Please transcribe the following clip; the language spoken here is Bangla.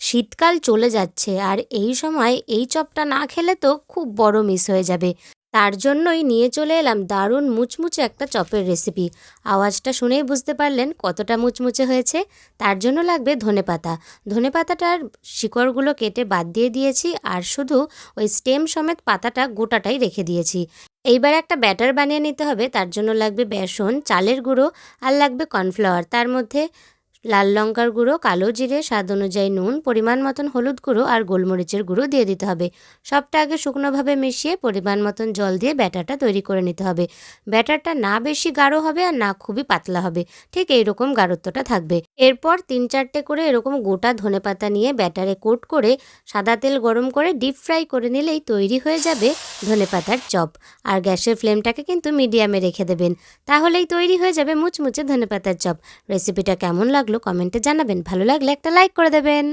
শীতকাল চলে যাচ্ছে আর এই সময় এই চপটা না খেলে তো খুব বড় মিস হয়ে যাবে। তার জন্যই নিয়ে চলে এলাম দারুণ মুচমুচে একটা চপের রেসিপি। আওয়াজটা শুনেই বুঝতে পারলেন কতটা মুচমুচে হয়েছে। তার জন্য লাগবে ধনেপাতা। ধনেপাতাটার শিকড়গুলো কেটে বাদ দিয়ে দিয়েছি আর শুধু ওই স্টেম সমেত পাতাটা গোটাটাই রেখে দিয়েছি। এইবার একটা ব্যাটার বানিয়ে নিতে হবে। তার জন্য লাগবে বেসন, চালের গুঁড়ো আর লাগবে কর্নফ্লাওয়ার। তার মধ্যে লাল লঙ্কার গুঁড়ো, কালো জিরে, স্বাদ অনুযায়ী নুন, পরিমাণ মতন হলুদ গুঁড়ো আর গোলমরিচের গুঁড়ো দিয়ে দিতে হবে। সবটা আগে শুকনোভাবে মিশিয়ে পরিমাণ মতন জল দিয়ে ব্যাটারটা তৈরি করে নিতে হবে। ব্যাটারটা না বেশি গাঢ় হবে আর না খুবই পাতলা হবে, ঠিক এইরকম গাঢ়ত্বটা থাকবে। এরপর 3-4টে করে এরকম গোটা ধনেপাতা নিয়ে ব্যাটারে কোট করে সাদা তেল গরম করে ডিপ ফ্রাই করে নিলেই তৈরি হয়ে যাবে ধনেপাতার চপ। আর গ্যাসের ফ্লেমটাকে কিন্তু মিডিয়ামে রেখে দেবেন, তাহলেই তৈরি হয়ে যাবে মুচমুচে ধনেপাতার চপ। রেসিপিটা কেমন লাগলো কমেন্টে জানাবেন, ভালো লাগলে একটা লাইক করে দেবেন।